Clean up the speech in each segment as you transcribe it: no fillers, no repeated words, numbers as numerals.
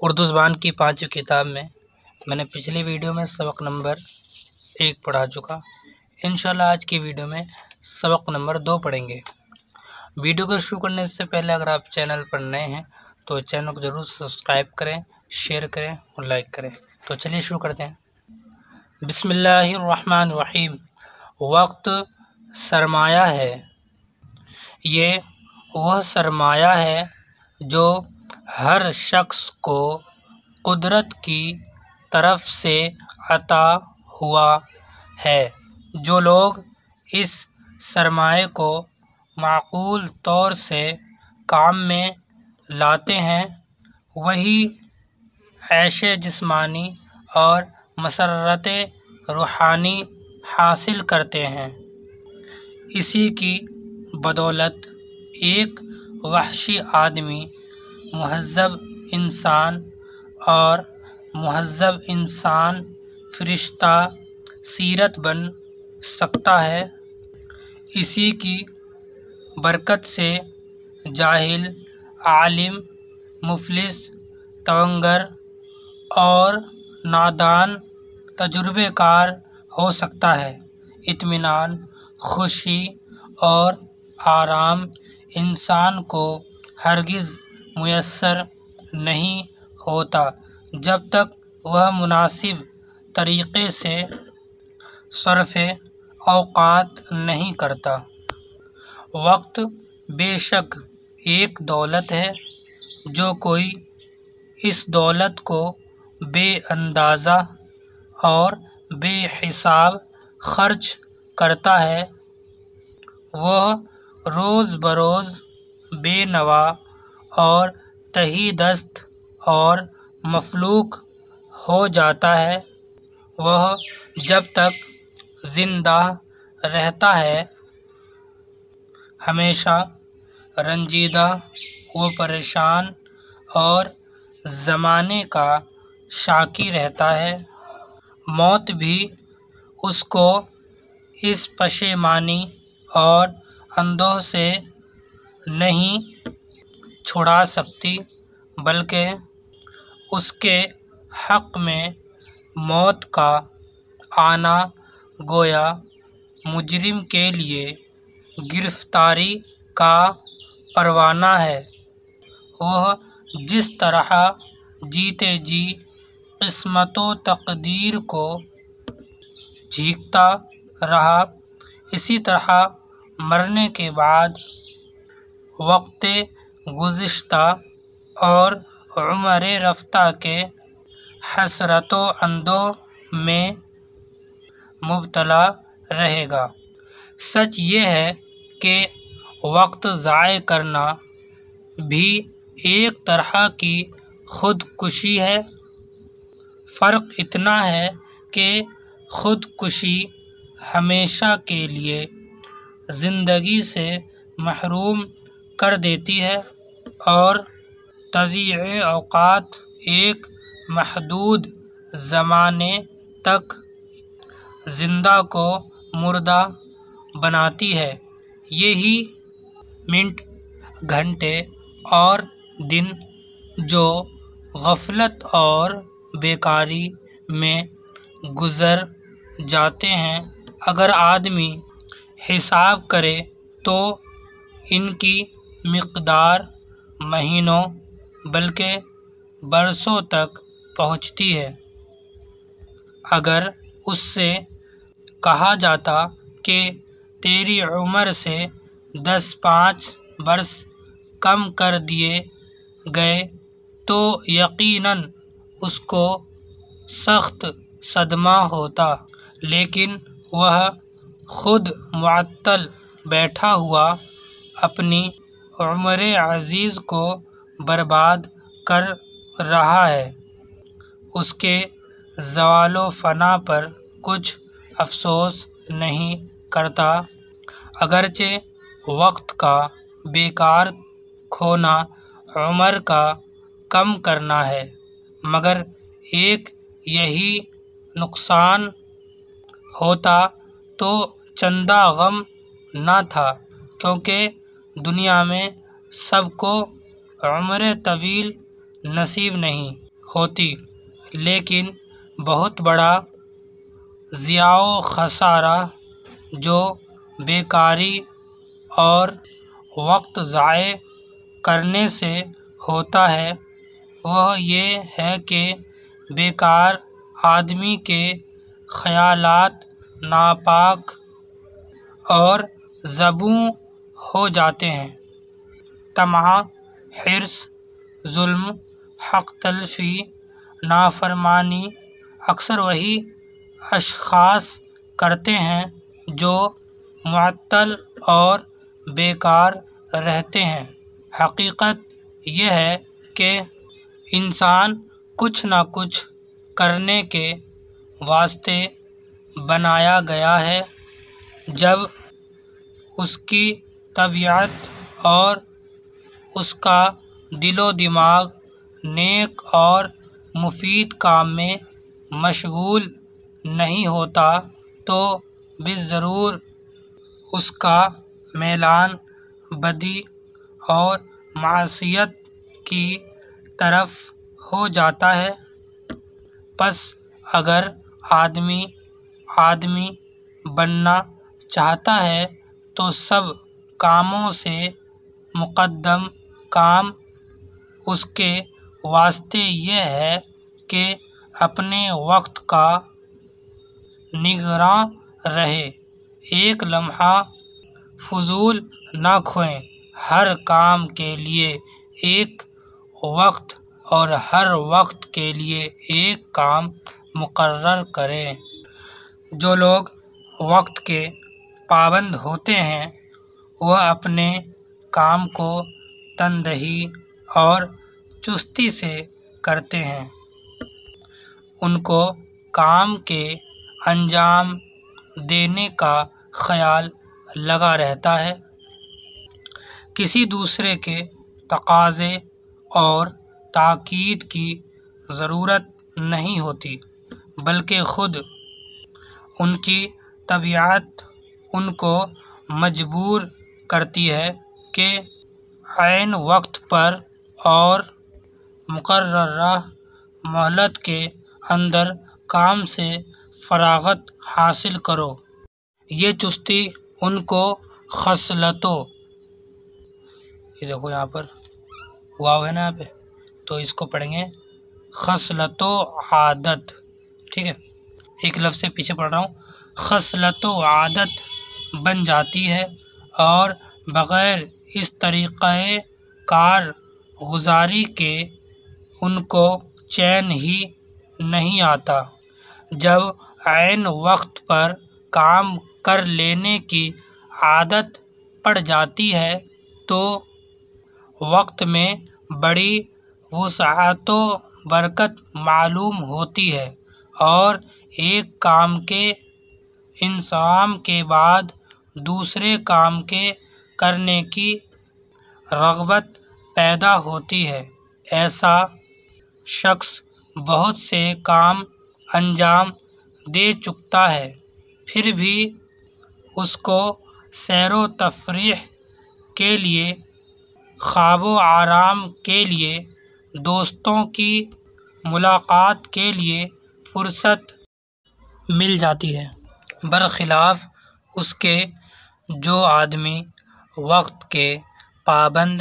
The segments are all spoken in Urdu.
اردو زبان کی 5ویں کتاب میں نے پچھلی ویڈیو میں سبق نمبر 1 پڑھا چکا۔ انشاءاللہ آج کی ویڈیو میں سبق نمبر 2 پڑھیں گے۔ ویڈیو کو شروع کرنے سے پہلے اگر آپ چینل پر نئے ہیں تو چینل کو ضرور سبسکرائب کریں، شیئر کریں اور لائک کریں۔ تو چلیے شروع کرتے ہیں۔ بسم اللہ الرحمن الرحیم۔ وقت سرمایہ ہے۔ یہ وہ سرمایہ ہے جو ہر شخص کو قدرت کی طرف سے عطا ہوا ہے۔ جو لوگ اس سرمایہ کو معقول طور سے کام میں لاتے ہیں وہی عیش جسمانی اور مسرت روحانی حاصل کرتے ہیں۔ اسی کی بدولت ایک وحشی آدمی مہذب انسان اور مہذب انسان فرشتہ سیرت بن سکتا ہے۔ اسی کی برکت سے جاہل عالم، مفلس تونگر اور نادان تجربہ کار ہو سکتا ہے۔ اطمینان، خوشی اور آرام انسان کو ہرگز میسر نہیں ہوتا جب تک وہ مناسب طریقے سے صرف اوقات نہیں کرتا۔ وقت بے شک ایک دولت ہے۔ جو کوئی اس دولت کو بے اندازہ اور بے حساب خرچ کرتا ہے وہ روز بروز بے نوا اور تہی دست اور مفلوک ہو جاتا ہے۔ وہ جب تک زندہ رہتا ہے ہمیشہ رنجیدہ و پریشان اور زمانے کا شاکی رہتا ہے۔ موت بھی اس کو اس پشیمانی اور اندوہ سے نہیں چھڑا سکتی بلکہ اس کے حق میں موت کا آنا گویا مجرم کے لیے گرفتاری کا پروانہ ہے۔ وہ جس طرح جیتے جی قسمت و تقدیر کو جھینکتا رہا اسی طرح مرنے کے بعد وقت گزشتہ اور عمر رفتہ کے حسرت و اندوہ میں مبتلا رہے گا۔ سچ یہ ہے کہ وقت ضائع کرنا بھی ایک طرح کی خودکشی ہے۔ فرق اتنا ہے کہ خودکشی ہمیشہ کے لیے زندگی سے محروم کر دیتی ہے اور تضییع اوقات ایک محدود زمانے تک زندہ کو مردہ بناتی ہے۔ یہی منٹ، گھنٹے اور دن جو غفلت اور بیکاری میں گزر جاتے ہیں اگر آدمی حساب کرے تو ان کی مقدار مہینوں بلکہ برسوں تک پہنچتی ہے۔ اگر اس سے کہا جاتا کہ تیری عمر سے 5 برس کم کر دیے گئے تو یقیناً اس کو سخت صدمہ ہوتا، لیکن وہ خود معطل بیٹھا ہوا اپنی عمر عزیز کو برباد کر رہا ہے۔ اس کے زوال و فنا پر کچھ افسوس نہیں کرتا۔ اگرچہ وقت کا بیکار کھونا عمر کا کم کرنا ہے مگر ایک یہی نقصان ہوتا تو چندہ غم نہ تھا، کیونکہ دنیا میں سب کو عمر طویل نصیب نہیں۔ ہوتی، لیکن بہت بڑا ضیاع و خسارہ جو بیکاری اور وقت ضائع کرنے سے ہوتا ہے وہ یہ ہے کہ بیکار آدمی کے خیالات ناپاک اور ذبح ہو جاتے ہیں۔ طمع، حرص، ظلم، حق تلفی، نافرمانی اکثر وہی اشخاص کرتے ہیں جو معطل اور بیکار رہتے ہیں۔ حقیقت یہ ہے کہ انسان کچھ نہ کچھ کرنے کے واسطے بنایا گیا ہے۔ جب اس کی طبیعت اور اس کا دل و دماغ نیک اور مفید کام میں مشغول نہیں ہوتا تو بالضرور اس کا میلان بدی اور معصیت کی طرف ہو جاتا ہے۔ پس اگر آدمی بننا چاہتا ہے تو سب کاموں سے مقدم کام اس کے واسطے یہ ہے کہ اپنے وقت کا نگراں رہے، ایک لمحہ فضول نہ کھوئے، ہر کام کے لیے ایک وقت اور ہر وقت کے لیے ایک کام مقرر کریں۔ جو لوگ وقت کے پابند ہوتے ہیں وہ اپنے کام کو تندہی اور چستی سے کرتے ہیں، ان کو کام کے انجام دینے کا خیال لگا رہتا ہے، کسی دوسرے کے تقاضے اور تاکید کی ضرورت نہیں ہوتی، بلکہ خود ان کی طبیعت ان کو مجبور کرتی ہے کہ عین وقت پر اور مقررہ مہلت کے اندر کام سے فراغت حاصل کرو۔ یہ چستی ان کو خصلتوں، یہ دیکھو یہاں پر واو ہے نا یہاں پہ، تو اس کو پڑھیں گے خصلت و عادت، ٹھیک ہے، ایک لفظ سے پیچھے پڑھ رہا ہوں، خصلت و عادت بن جاتی ہے اور بغیر اس طریقہ کار گزاری کے ان کو چین ہی نہیں آتا۔ جب عین وقت پر کام کر لینے کی عادت پڑ جاتی ہے تو وقت میں بڑی وسعت و برکت معلوم ہوتی ہے اور ایک کام کے انصرام کے بعد دوسرے کام کے کرنے کی رغبت پیدا ہوتی ہے۔ ایسا شخص بہت سے کام انجام دے چکتا ہے، پھر بھی اس کو سیر و تفریح کے لیے، خواب و آرام کے لیے، دوستوں کی ملاقات کے لیے فرصت مل جاتی ہے، برخلاف اس کے جو آدمی وقت کے پابند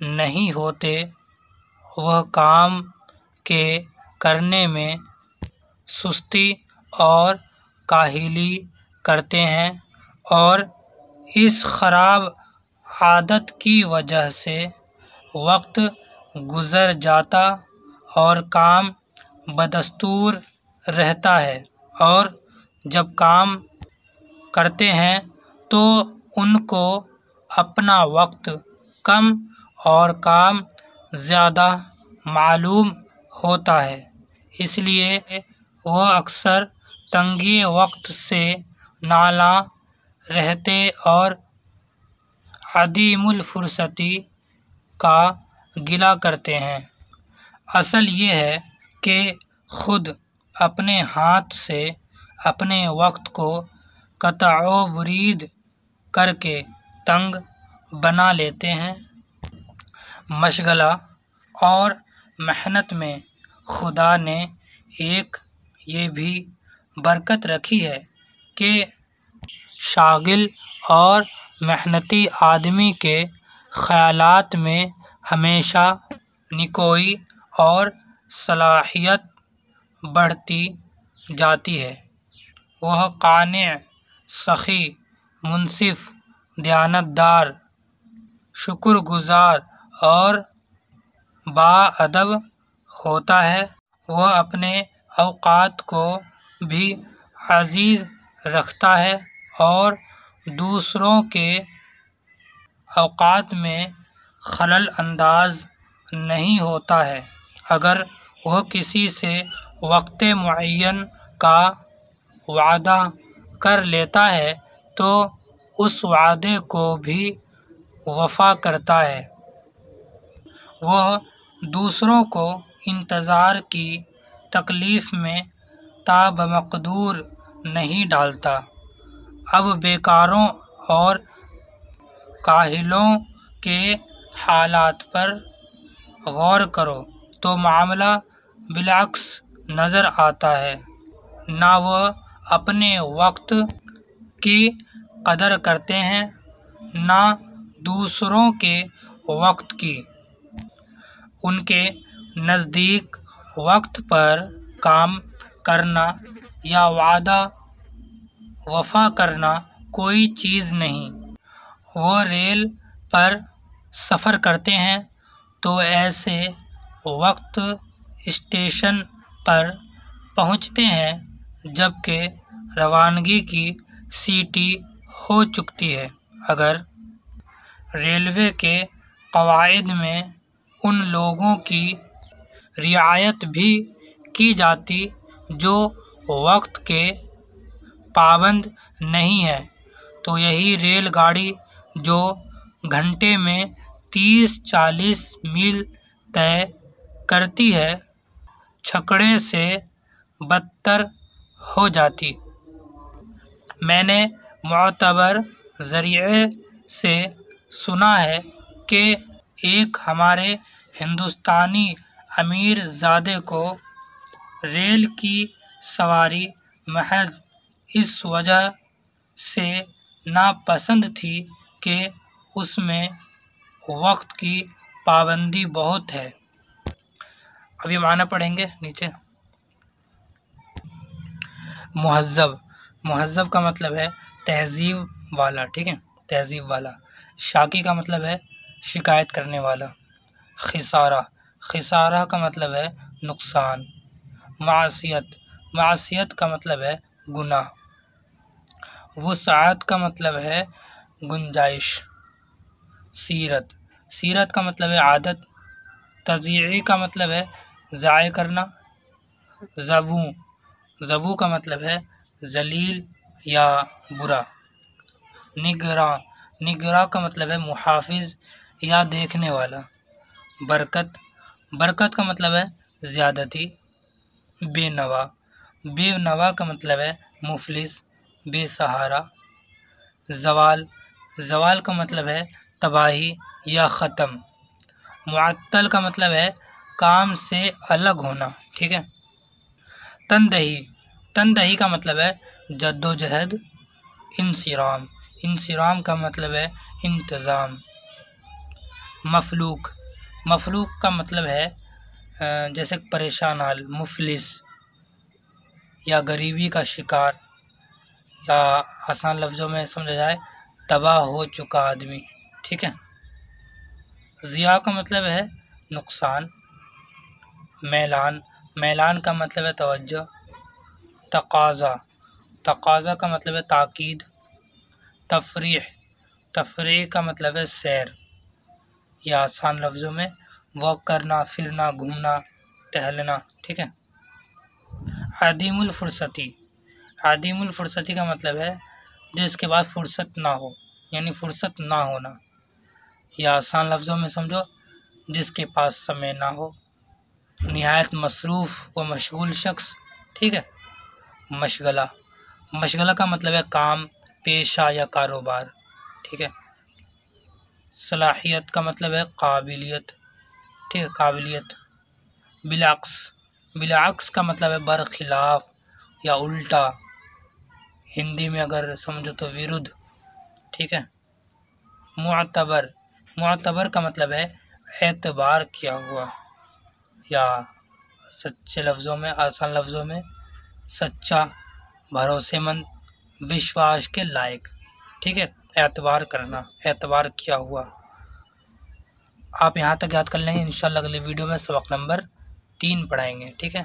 نہیں ہوتے، وہ کام کے کرنے میں سستی اور کاہلی کرتے ہیں اور اس خراب عادت کی وجہ سے وقت گزر جاتا اور کام بدستور رہتا ہے، اور جب کام کرتے ہیں تو ان کو اپنا وقت کم اور کام زیادہ معلوم ہوتا ہے، اس لیے وہ اکثر تنگی وقت سے نالاں رہتے اور عدیم الفرصتی کا گلہ کرتے ہیں۔ اصل یہ ہے کہ خود اپنے ہاتھ سے اپنے وقت کو قطع و برید کر کے تنگ بنا لیتے ہیں۔ مشغلہ اور محنت میں خدا نے ایک یہ بھی برکت رکھی ہے کہ شاغل اور محنتی آدمی کے خیالات میں ہمیشہ نکوئی اور صلاحیت بڑھتی جاتی ہے۔ وہ قانع، سخی، منصف، دیانتدار، شکر گزار اور باادب ہوتا ہے۔ وہ اپنے اوقات کو بھی عزیز رکھتا ہے اور دوسروں کے اوقات میں خلل انداز نہیں ہوتا ہے۔ اگر وہ کسی سے وقت معین کا وعدہ کر لیتا ہے تو اس وعدے کو بھی وفا کرتا ہے۔ وہ دوسروں کو انتظار کی تکلیف میں تا بمقدور نہیں ڈالتا۔ اب بیکاروں اور کاہلوں کے حالات پر غور کرو تو معاملہ بالعکس نظر آتا ہے۔ نہ وہ اپنے وقت کی قدر کرتے ہیں نہ دوسروں کے وقت کی۔ ان کے نزدیک وقت پر کام کرنا یا وعدہ وفا کرنا کوئی چیز نہیں۔ وہ ریل پر سفر کرتے ہیں تو ایسے وقت اسٹیشن پر پہنچتے ہیں جبکہ روانگی کی سیٹی ہو چکتی ہے۔ اگر ریلوے کے قواعد میں ان لوگوں کی رعایت بھی کی جاتی جو وقت کے پابند نہیں ہیں تو یہی ریل گاڑی جو گھنٹے میں 30-40 میل طے کرتی ہے چھکڑے سے بدتر ہو جاتی۔ میں نے معتبر ذریعے سے سنا ہے کہ ایک ہمارے ہندوستانی امیر زادے کو ریل کی سواری محض اس وجہ سے ناپسند تھی کہ اس میں وقت کی پابندی بہت ہے۔ اب یہ معنی پڑھیں گے نیچے۔ مہذب، مہذب کا مطلب ہے تہذیب والا، ٹھیک ہے، تہذیب والا۔ شاکی کا مطلب ہے شکایت کرنے والا۔ خسارہ، خسارہ کا مطلب ہے نقصان۔ معصیت، معصیت کا مطلب ہے گناہ۔ وسعت کا مطلب ہے گنجائش۔ سیرت، سیرت کا مطلب ہے عادت۔ تضییع کا مطلب ہے ضائع کرنا۔ زبوں، زبوں کا مطلب ہے ذلیل یا برا۔ نگراں، نگراں کا مطلب ہے محافظ یا دیکھنے والا۔ برکت، برکت کا مطلب ہے زیادتی۔ بے نوا، بے نوا کا مطلب ہے مفلس، بے سہارا۔ زوال، زوال کا مطلب ہے تباہی یا ختم۔ معطل کا مطلب ہے کام سے الگ ہونا، ٹھیک ہے۔ تندہی، تندہی کا مطلب ہے جدوجہد۔ انصرام، انصرام کا مطلب ہے انتظام۔ مفلوک، مفلوک کا مطلب ہے جیسے پریشان حال، مفلس یا غریبی کا شکار، یا آسان لفظوں میں سمجھا جائے تباہ ہو چکا آدمی، ٹھیک ہے۔ ضیاع کا مطلب ہے نقصان۔ میلان، میلان کا مطلب ہے توجہ۔ تقاضا، تقاضا کا مطلب ہے تاکید۔ تفریح، تفریح کا مطلب ہے سیر، یا آسان لفظوں میں واک کرنا، پھرنا، گھومنا، ٹہلنا، ٹھیک ہے۔ عدیم الفرصتی، عدیم الفرصتی کا مطلب ہے جس کے بعد فرصت نہ ہو، یعنی فرصت نہ ہونا، یا آسان لفظوں میں سمجھو جس کے پاس سمے نہ ہو۔ نہایت مصروف و مشغول شخص، ٹھیک ہے۔ مشغلہ، مشغلہ کا مطلب ہے کام، پیشہ یا کاروبار، ٹھیک ہے۔ صلاحیت کا مطلب ہے قابلیت، ٹھیک ہے، قابلیت۔ بالعکس، بالعکس کا مطلب ہے برخلاف یا الٹا، ہندی میں اگر سمجھو تو ورودھ، ٹھیک ہے۔ معتبر، معتبر کا مطلب ہے اعتبار کیا ہوا، یا سچے لفظوں میں، آسان لفظوں میں سچا، بھروسے مند، وشواس کے لائق، ٹھیک ہے۔ اعتبار کرنا، اعتبار کیا ہوا۔ آپ یہاں تک یاد کر لیں گے، انشاءاللہ اگلی ویڈیو میں سبق نمبر 3 پڑھائیں گے، ٹھیک ہے۔